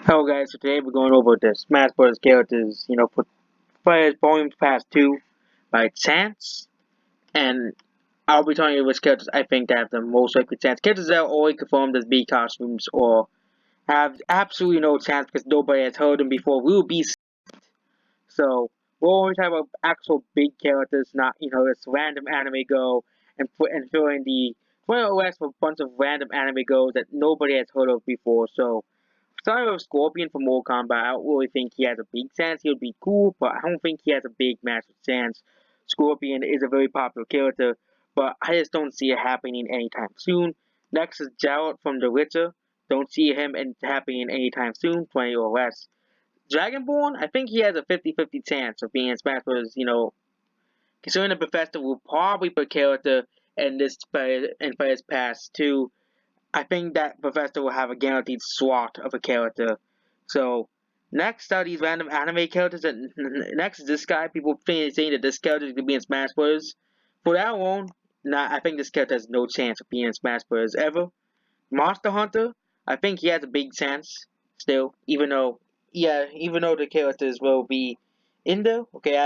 Hello guys, so today we're going over the Smash Bros. Characters, for Players Volume Pass 2 by chance, and I'll be telling you which characters I think have the most likely chance. Characters that are already confirmed as B costumes or have absolutely no chance because nobody has heard them before will be. So we'll only talk about actual big characters, not this random anime girl and filling the more or less a bunch of random anime girls that nobody has heard of before. So starting with Scorpion from Mortal Kombat, I don't really think he has a big chance. He would be cool, but I don't think he has a big massive chance. Scorpion is a very popular character, but I just don't see it happening anytime soon. Next is Jarrett from The Witcher. Don't see him happening anytime soon, 20 or less. Dragonborn, I think he has a 50-50 chance of being in Smash Bros. Considering the Professor will probably put character in this in Players Pass 2, I think that Professor will have a guaranteed slot of a character. So next are these random anime characters. And next is this guy. People saying that this character is gonna be in Smash Bros. For that alone, I think this character has no chance of being in Smash Bros. Ever. Monster Hunter, I think he has a big chance still, even though the characters will be in there. Okay,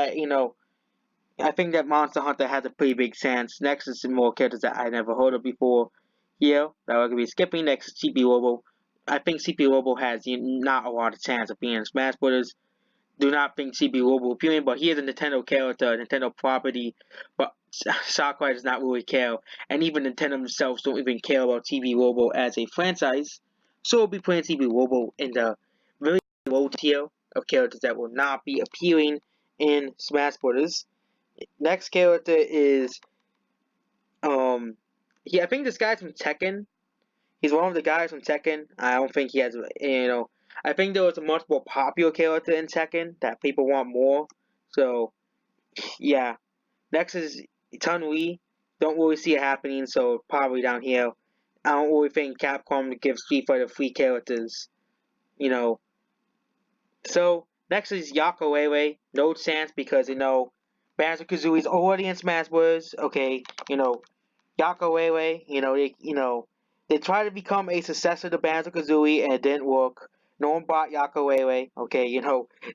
I think that Monster Hunter has a pretty big chance. Next is some more characters that I never heard of before. Here, that we're gonna be skipping. Next is CP Robo. I think CP Robo has not a lot of chance of being in Smash Brothers. Do not think CP Robo appealing, but he is a Nintendo character, a Nintendo property. But Sakurai does not really care, and even Nintendo themselves don't even care about CP Robo as a franchise. So we'll be putting CP Robo in the very low tier of characters that will not be appearing in Smash Brothers. Next character is I think this guy's from Tekken. He's one of the guys from Tekken. I don't think he has I think there was a much more popular character in Tekken that people want more. So yeah. Next is Chun Li. Don't really see it happening, so probably down here. I don't really think Capcom gives Street Fighter free characters, you know. So next is Yakalele. No chance because Banjo-Kazooie's already in Smash Bros. Okay, Yakalele, they tried to become a successor to Banjo-Kazooie and it didn't work. No one bought Yakalele. Okay,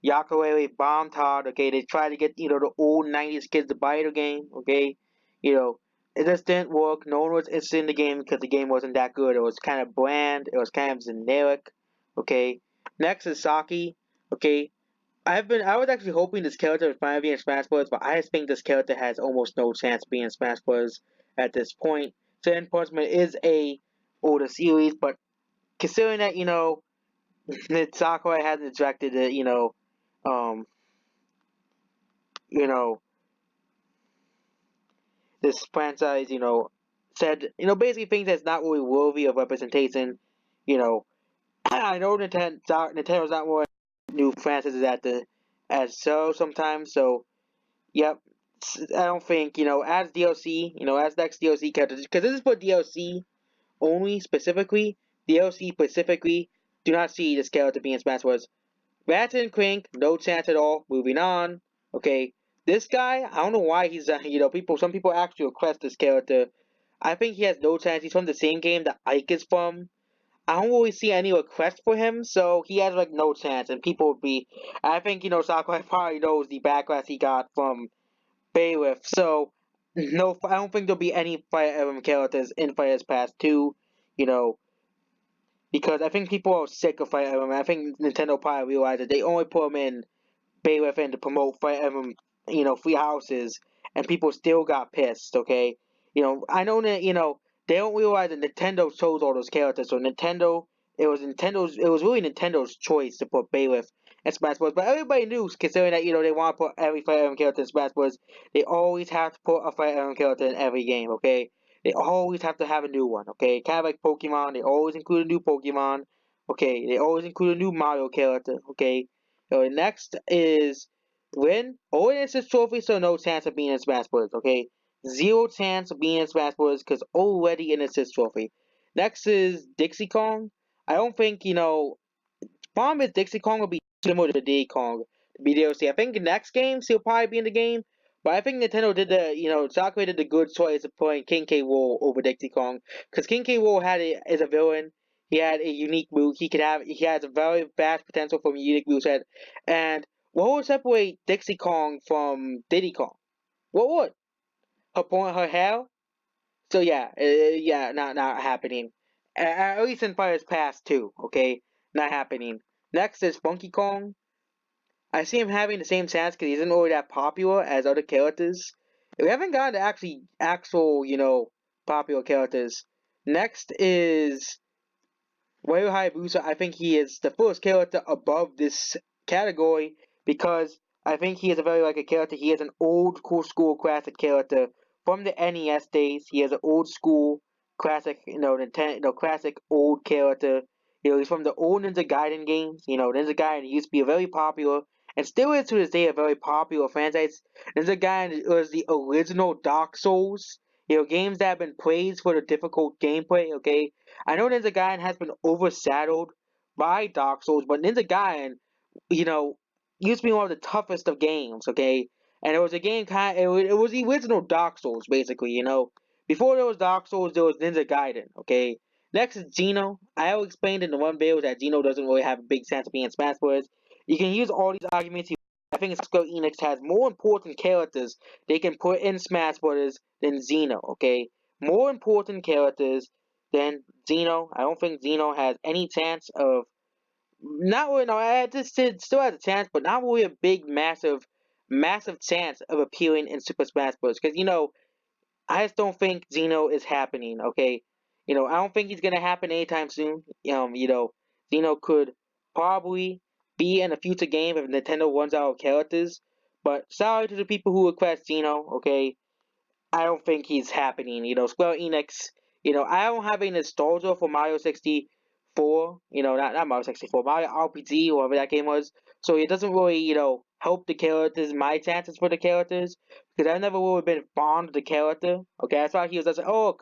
Yakalele bombed hard. Okay, they tried to get the old '90s kids to buy the game. Okay, you know it just didn't work. No one was interested in the game because the game wasn't that good. It was kind of bland. It was kind of generic. Okay, next is Saki. Okay, I was actually hoping this character would finally be in Smash Bros, but I just think this character has almost no chance of being in Smash Bros at this point. So Punishment is a older series, but considering that that Sakurai hasn't directed it, um, you know this franchise, said basically things that's not really worthy of representation. You know, I know Nintendo's not more new franchises at the as so sometimes, so yep. I don't think, as DLC, as next DLC characters, because this is for DLC only specifically. DLC specifically, do not see this character being Smash Bros. Ratchet and Clank, no chance at all. Moving on. Okay, this guy, I don't know why he's, some people actually request this character. I think he has no chance. He's from the same game that Ike is from. I don't really see any requests for him, so he has like no chance. And people would be, I think Sakurai probably knows the backlash he got from Bailiff. So no, I don't think there'll be any Fire Emblem characters in Fire's Pass 2, you know, because I think people are sick of Fire Emblem. I think Nintendo probably realized that they only put them in Bailiff in to promote Fire Emblem, free houses, and people still got pissed. Okay, I know that they don't realize that Nintendo chose all those characters. So it was really Nintendo's choice to put Bailiff in Smash Bros. But everybody knew, considering that they want to put every Fire Emblem character in Smash Bros. They always have to put a Fire Emblem character in every game. Okay, they always have to have a new one. Okay, kind of like Pokemon. They always include a new Pokemon. Okay, they always include a new Mario character. Okay, so next is win. Always assist trophy, so no chance of being in Smash Bros. Okay, zero chance of being in Smash Bros. Because already an assist trophy. Next is Dixie Kong. I don't think problem is Dixie Kong will be similar to Diddy Kong to be DLC. I think the next game he'll probably be in the game, but I think Nintendo did Sakurai did the good choice of putting King K. Rool over Dixie Kong because King K. Rool had it as a villain. He had a unique move. He has a very vast potential from a unique moveset. And what would separate Dixie Kong from Diddy Kong? What would? Her hair? So yeah, yeah, not happening. At least in Fire's past too. Okay, not happening. Next is Funky Kong. I see him having the same chance because he isn't really that popular as other characters. We haven't gotten to actual, popular characters. Next is Wario Hayabusa. I think he is the first character above this category because I think he is a very like a character. He is an old cool school classic character from the NES days. He is an old school classic, Nintendo, classic old character. He's from the old Ninja Gaiden games. Ninja Gaiden used to be a very popular and still is to this day a very popular franchise. Ninja Gaiden was the original Dark Souls. Games that have been praised for the difficult gameplay. Okay, I know Ninja Gaiden has been overshadowed by Dark Souls, but Ninja Gaiden, you know, used to be one of the toughest of games, okay? And it was a game it was the original Dark Souls, basically, Before there was Dark Souls, there was Ninja Gaiden, okay? Next is Geno. I explained in the one video that Geno doesn't really have a big chance of being in Smash Bros. You can use all these arguments. I think Square Enix has more important characters they can put in Smash Bros. Than Xeno, okay? More important characters than Xeno. I don't think Xeno has any chance of not really. No, I just still has a chance, but not really a big, massive chance of appearing in Super Smash Bros. Because I just don't think Xeno is happening. Okay, I don't think he's gonna happen anytime soon. Xeno could probably be in a future game if Nintendo runs out of characters. But sorry to the people who request Xeno. Okay, I don't think he's happening. Square Enix. I don't have a nostalgia for Mario 64. Not Mario 64, Mario RPG, or whatever that game was. So it doesn't really, help the characters, my chances for the characters, because I've never really been fond of the character. Okay, that's why he was just like, oh,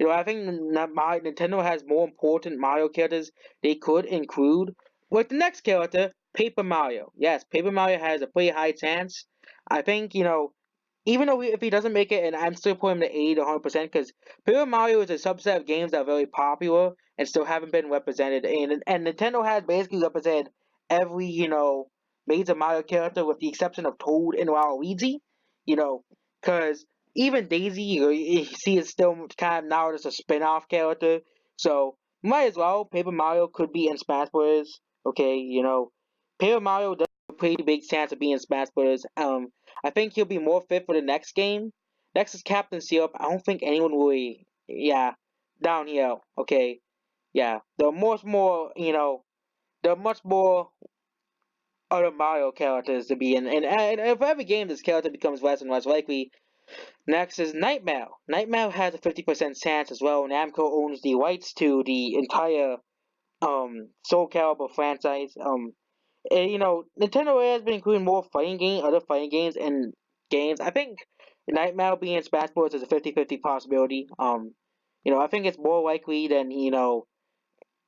I think Nintendo has more important Mario characters they could include. With the next character, Paper Mario. Yes, Paper Mario has a pretty high chance. I think, even though if he doesn't make it, and I'm still putting him to 80 to 100%, because Paper Mario is a subset of games that are very popular and still haven't been represented. And Nintendo has basically represented every, major Mario character with the exception of Toad and Waluigi, because even Daisy, she is still kind of now just a spin-off character. So, might as well, Paper Mario could be in Smash Bros. Okay, Paper Mario does have a pretty big chance of being in Smash Bros. I think he'll be more fit for the next game. Next is Captain Syrup. I don't think anyone really, yeah, downhill. Okay, yeah, there are much more other Mario characters to be in, and for every game, this character becomes less and less likely. Next is Nightmare. Nightmare has a 50% chance as well. Namco owns the rights to the entire Soul Calibur franchise. And, Nintendo has been including more other fighting games, and games. I think Nightmare being in Smash Bros. Is a 50-50 possibility. I think it's more likely than,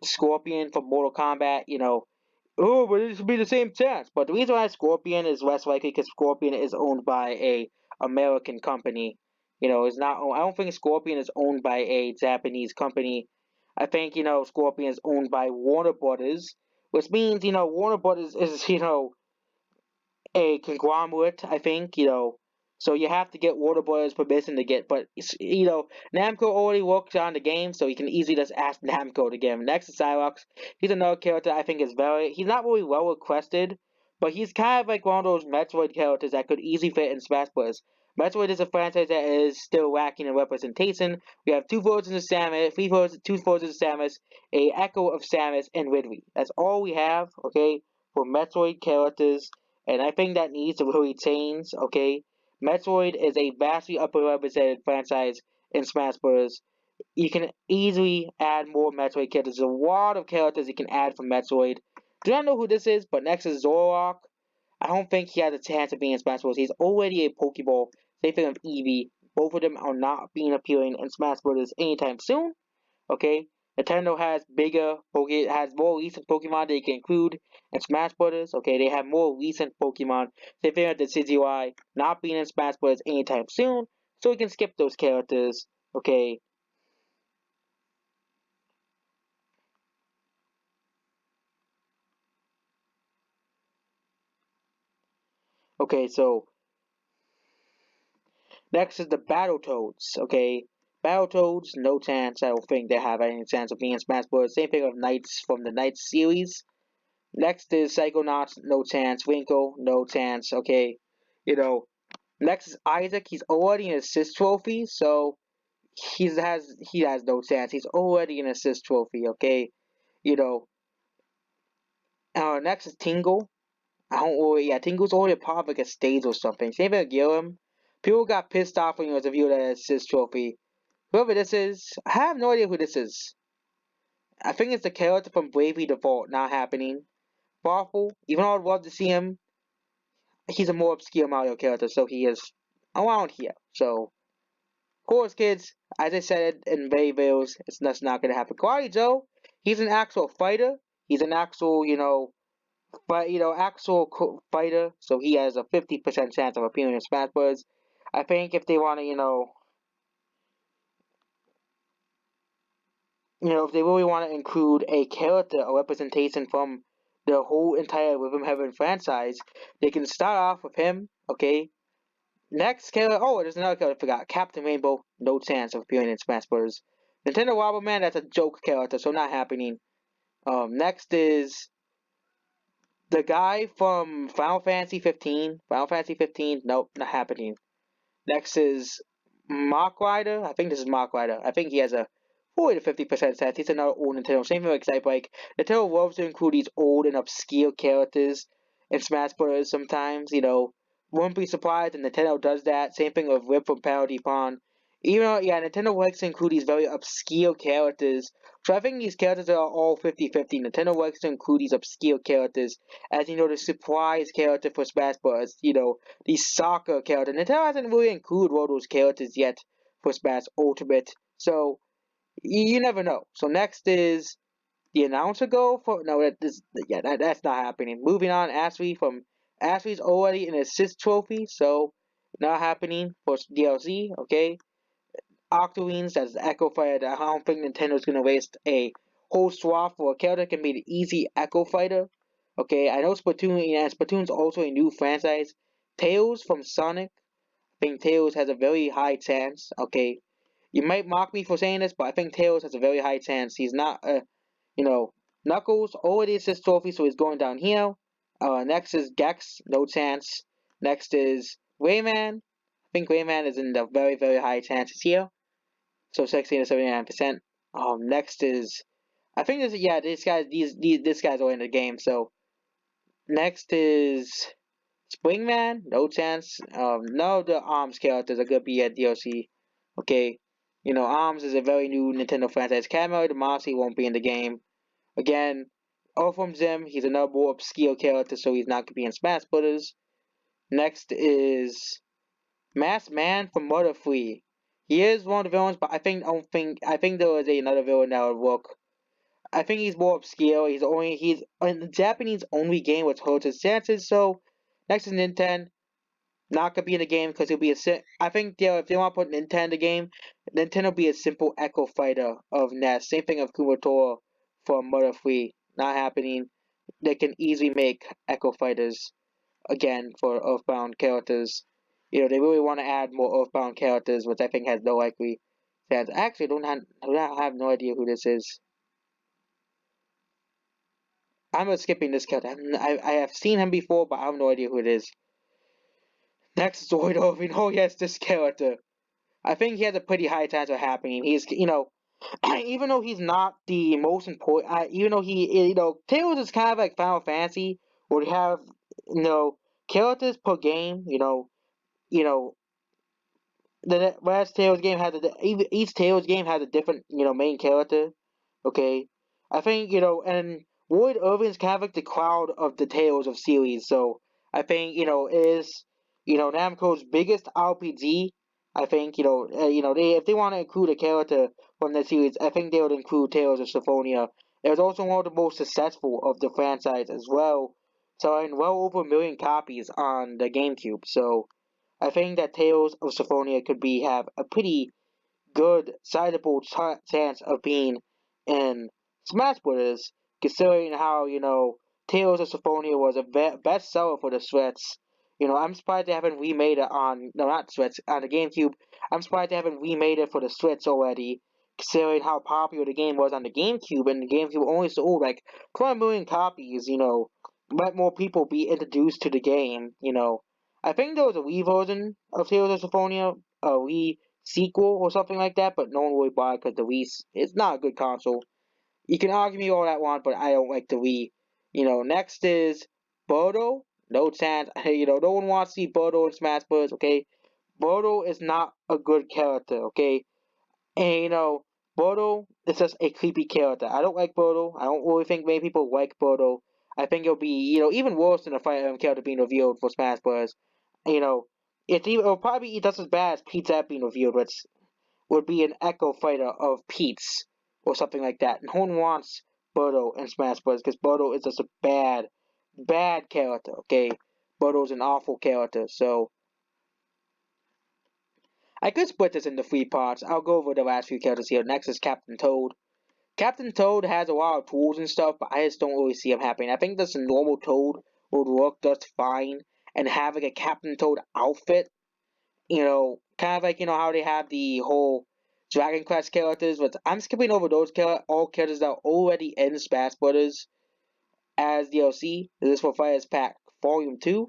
Scorpion from Mortal Kombat. Oh, but it should be the same chance. But the reason why Scorpion is less likely because Scorpion is owned by a American company. It's not. I don't think Scorpion is owned by a Japanese company. I think Scorpion is owned by Warner Brothers, which means Warner Brothers is a conglomerate, I think, So you have to get Warner Brothers permission to get, but Namco already works on the game, so you can easily just ask Namco to get him. Next is Cyrox. He's another character I think he's not really well requested, but he's kind of like one of those Metroid characters that could easily fit in Smash Bros. Metroid is a franchise that is still lacking in representation. We have two versions of Samus, two versions of Samus, a echo of Samus, and Ridley. That's all we have, okay, for Metroid characters. And I think that needs to really change, okay? Metroid is a vastly underrepresented franchise in Smash Bros. You can easily add more Metroid characters. There's a lot of characters you can add from Metroid. Do not know who this is, but next is Zoroark. I don't think he has a chance of being in Smash Bros. He's already a Pokeball. Same thing with Eevee. Both of them are not being appearing in Smash Bros. Anytime soon. Okay, Nintendo has more recent Pokemon they can include in Smash Bros. Okay, they have more recent Pokemon. They figured the CGI not being in Smash Bros. Anytime soon, so we can skip those characters. Okay. Okay, so next is the Battletoads. Okay, Battletoads, no chance. I don't think they have any chance of being in Smash Bros. Same thing with Knights from the Knights series. Next is Psychonauts, no chance. Winkle, no chance. Okay, you know. Next is Isaac. He's already an assist trophy, so he has no chance. He's already an assist trophy. Okay, you know. Next is Tingle. I don't worry. Yeah, Tingle's already a part of like a stage or something. Same with Gilliam. People got pissed off when he was revealed as assist trophy. Whoever this is, I have no idea who this is. I think it's the character from Bravely Default. Not happening. Waffle. Even though I'd love to see him, he's a more obscure Mario character, so he is around here. So, of course, kids, as I said in Bay Bills, that's not gonna happen. Karate Joe, he's an actual fighter. He's an actual, actual fighter. So he has a 50% chance of appearing in Smash Bros. I think if they want to, if they really want to include a character or representation from the whole entire Rhythm Heaven franchise, they can start off with him. Okay, next character. Oh, there's another character I forgot. Captain Rainbow. No chance of appearing in Smash Bros. Nintendo Wobbleman. That's a joke character, so not happening. Next is the guy from Final Fantasy 15. Final Fantasy 15. Nope, not happening. Next is Mach Rider. I think this is Mach Rider. I think he has a 40 to 50% chance. He's another old Nintendo. Same thing with Excite Nintendo loves to include these old and obscure characters in Smash Bros. Sometimes, wouldn't be surprised if Nintendo does that. Same thing with Rip from Penalty Pond. Even though, yeah, Nintendo likes to include these very obscure characters. So I think these characters are all 50-50. Nintendo likes to include these obscure characters as, the surprise character for Smash Bros. The soccer character. Nintendo hasn't really included all those characters yet for Smash Ultimate. So, you never know. So next is the announcer go for no that's not happening. Moving on, Ashley's already an assist trophy, so not happening for DLC. Okay, Octarines, that's Echo Fighter. I don't think Nintendo's gonna waste a whole swath for a character that can be the easy Echo Fighter. Okay, I know Splatoon's also a new franchise. Tails from Sonic. I think Tails has a very high chance. Okay, you might mock me for saying this, but I think Tails has a very high chance. He's not you know, Knuckles already assist trophy, so he's going down here. Next is Gex, no chance. Next is Rayman. I think Rayman is in the very, very high chances here. So 16 to 79%. Next is I think this guy's already in the game. So next is Springman, no chance. None of the Arms characters are gonna be at DLC. Okay, Arms is a very new Nintendo franchise. Camera, the Mossy won't be in the game. Again, from Zim, he's another more obscure character, so he's not gonna be in Smash Brothers. Next is Masked Man from Motherfree. He is one of the villains, but I think there is another villain that would work. I think he's more obscure. He's in the Japanese only game, which hurts his chances. So next is Nintendo. Not gonna be in the game because he'll be I think if they want to put Nintendo in the game, Nintendo will be a simple Echo Fighter of Ness. Same thing of Kumatora from Motherfree. Not happening. They can easily make Echo Fighters again for Earthbound characters. They really want to add more Earthbound characters, which I think has no likely chance. Actually, I have no idea who this is. I'm skipping this character. I have seen him before, but I have no idea who it is. Next is Zoidov. Yes, this character. I think he has a pretty high chance of happening. Even though he's not the most important, even though Tails is kind of like Final Fantasy, where you have, characters per game, you know, the last Tails game each Tails game has a different, main character. Okay, I think and Lloyd Irvin's kind of like the crowd of the Tales of series. So I think it is Namco's biggest RPG. I think they if they want to include a character from the series, I think they would include Tales of Symphonia. It was also one of the most successful of the franchise as well, selling well over 1 million copies on the GameCube. So I think that Tales of Symphonia could have a pretty good, sizable chance of being in Smash Bros. Considering how Tales of Symphonia was a bestseller for the Switch. I'm surprised they haven't remade it on, no, not Switch, on the GameCube. I'm surprised they haven't remade it for the Switch already, considering how popular the game was on the GameCube, and the GameCube only sold like 20 million copies, let more people be introduced to the game, I think there was a Wii version of Tales of Symphonia, a Wii sequel or something like that, but no one really bought it because the Wii, it's not a good console. You can argue me all that want, but I don't like the Wii. Next is Birdo. No chance. No one wants to see Birdo in Smash Bros. Okay, Birdo is not a good character. Okay, and Birdo is just a creepy character. I don't like Birdo. I don't really think many people like Birdo. I think it'll be even worse than a Fire Emblem character being revealed for Smash Bros. You know, it'll probably be just as bad as Pizza being revealed, which would be an Echo Fighter of Pete's or something like that. No one wants Birdo in Smash Bros. Because Birdo is just a bad, bad character, okay? Birdo's an awful character, so I could split this into three parts. I'll go over the last few characters here. Next is Captain Toad. Captain Toad has a lot of tools and stuff, but I just don't really see him happening. I think this normal Toad would work just fine, and having a Captain Toad outfit, kind of like how they have the whole Dragon Quest characters, but I'm skipping over those all characters that are already in Smash Brothers as DLC. This is for Fighters Pack Volume 2.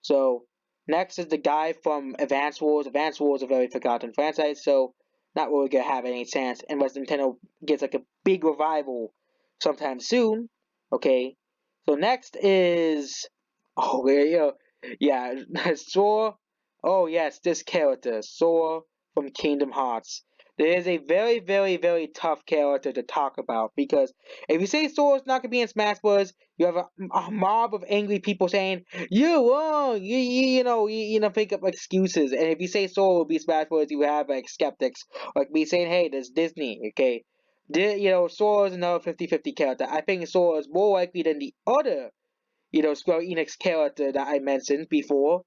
So, next is the guy from Advance Wars. Advance Wars is a very forgotten franchise, so not really gonna have any chance unless Nintendo gets like a big revival sometime soon. Okay. So next is yeah, Sora. Oh yes, this character, Sora from Kingdom Hearts. There is a very, very, very tough character to talk about because if you say Sora's not gonna be in Smash Bros., you have a mob of angry people saying you wrong, pick up excuses. And if you say Sora will be Smash Bros., you have like skeptics like me saying, hey, this Disney, okay. Sora is another 50-50 character. I think Sora is more likely than the other Square Enix character that I mentioned before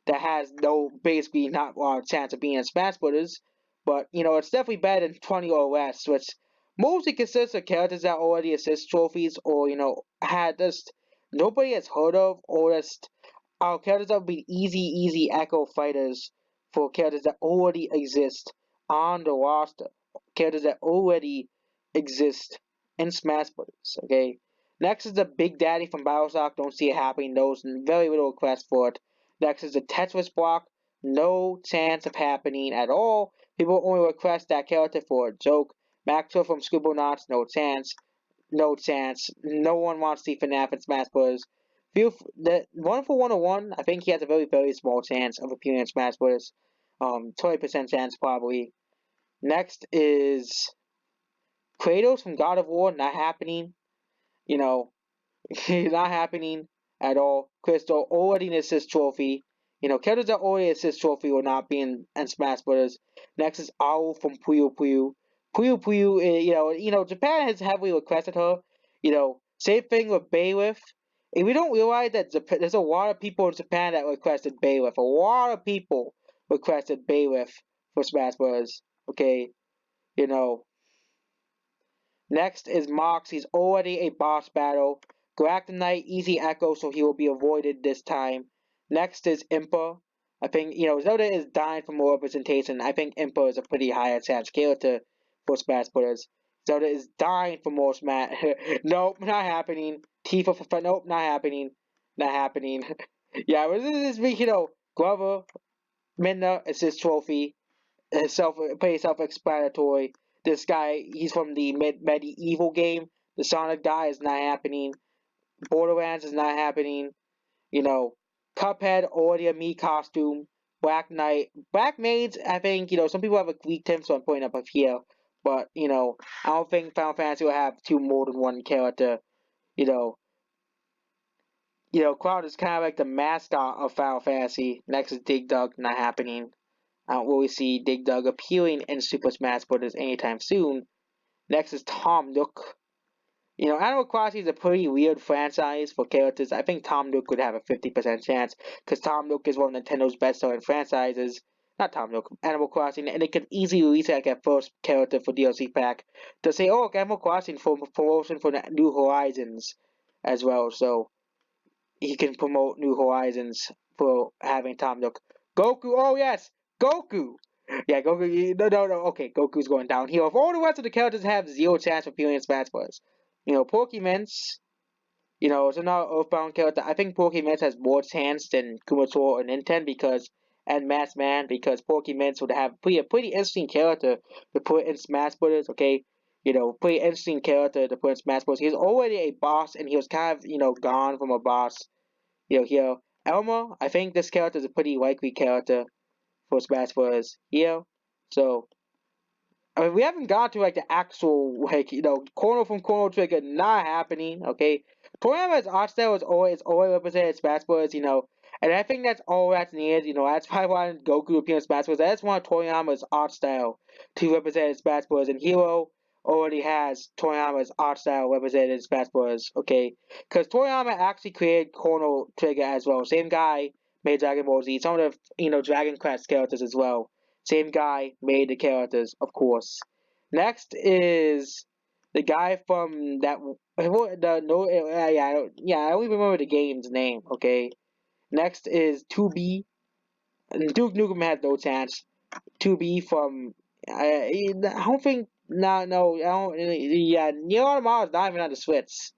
that has basically not a lot of chance of being in Smash Brothers. But, it's definitely better than 20 or less, which mostly consists of characters that already assist trophies or, had just nobody has heard of or just characters that would be easy echo fighters for characters that already exist on the roster. Characters that already exist in Smash Bros. Okay. Next is the Big Daddy from Bioshock. Don't see it happening. There's very little request for it. Next is the Tetris block. No chance of happening at all. People only request that character for a joke. Maxwell from Psychonauts. No chance. No chance. No one wants to see FNAF in Smash Bros. The one for 101, I think he has a very, very small chance of appearing in Smash Bros. 20% chance probably. Next is Kratos from God of War. Not happening. You know, not happening at all. Crystal already an assist trophy. Characters that already assist trophy will not be in Smash Brothers. Next is Owl from Puyo Puyo. Puyo Puyo, Japan has heavily requested her. Same thing with Bailiff. And we don't realize that there's a lot of people in Japan that requested Bailiff. A lot of people requested Bailiff for Smash Bros. Okay, you know, Next is Mox. He's already a boss battle. Galactonite, easy echo, so he will be avoided this time. Next is Impa. I think, Zelda is dying for more representation. I think Impa is a pretty high chance character for Smash Brothers. Zelda is dying for more Smash. Nope, not happening. Tifa for nope, not happening. Not happening. Yeah, this is, Glover, Midna, assist trophy pretty self-explanatory. This guy, he's from the medieval game. The Sonic die is not happening. Borderlands is not happening. Cuphead already a me costume. Black Knight, Black Maids. I think some people have a weak him, so I'm putting up here. But I don't think Final Fantasy will have two more than one character. Cloud is kind of like the mascot of Final Fantasy. Next is Dig Dug, not happening. I don't really see Dig Dug appearing in Super Smash Bros. Anytime soon. Next is Tom Nook. Animal Crossing is a pretty weird franchise for characters. I think Tom Nook would have a 50% chance because Tom Nook is one of Nintendo's best-selling franchises. Not Tom Nook, Animal Crossing, and it could easily release like a first character for DLC pack to say, oh, Animal Crossing for promotion for New Horizons as well. So he can promote New Horizons for having Tom Nook. Goku, oh yes, Goku! Yeah, Goku, no, okay, Goku's going downhill. If all the rest of the characters have zero chance for appearing in Smash Bros. Pokemon's, so now Earthbound character, I think Pokemon has more chance than Kumator or Nintendo and Masked Man, because Pokemon would have a pretty interesting character to put in Smash Bros. Okay, pretty interesting character to put in Smash Bros. He's already a boss, and he was kind of, gone from a boss. Here, Elmer, I think this character is a pretty likely character for Smash Bros. So I mean, we haven't got to like the actual corner from Chrono Trigger not happening. Okay, Toriyama's art style is always represented Smash Bros. And I think that's all that's needed. That's why I wanted Goku to appear in Smash Bros. I just want Toriyama's art style to represent Smash Bros. And Hero already has Toriyama's art style represented in Smash Bros. Okay, because Toriyama actually created Chrono Trigger as well. Same guy made Dragon Ball Z. Some of the Dragon Quest characters as well. Same guy made the characters, of course. Next is the guy from that. The no, I don't even remember the game's name. Okay. Next is 2B. Duke Nukem had no chance. 2B from. I don't think. No, I don't. Yeah, Nier Automata is not even on the Switch.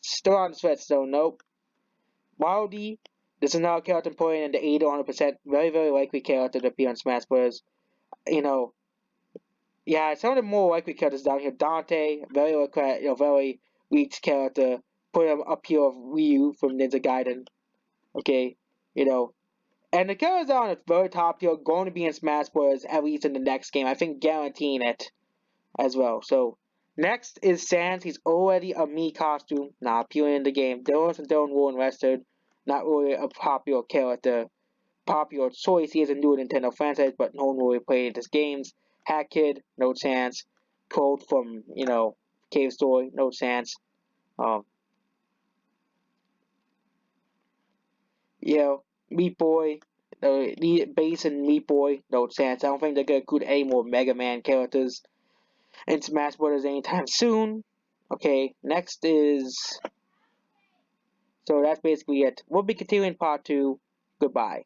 Still on the Switch, so nope. Wildy. This is another character playing in the 80 to 100%. Very, very likely character to appear on Smash Bros. You know, Yeah, some of the more likely characters down here. Dante, very weak character. Put him up here of Ryu from Ninja Gaiden. Okay, you know. And the characters on the very top here going to be in Smash Bros. At least in the next game. I think guaranteeing it as well. So next is Sans. He's already a Mii costume, not appearing in the game. Dylan from Dylan War and Western, not really a popular character. Popular choice. He is a new Nintendo franchise, but no one really played his games. Hat Kid, no chance. Cold from, Cave Story, no chance. Um, Meat Boy, Bass and Meat Boy, no chance. I don't think they're gonna include any more Mega Man characters in Smash Bros. Anytime soon. Okay, next is. So that's basically it. We'll be continuing part 2. Goodbye.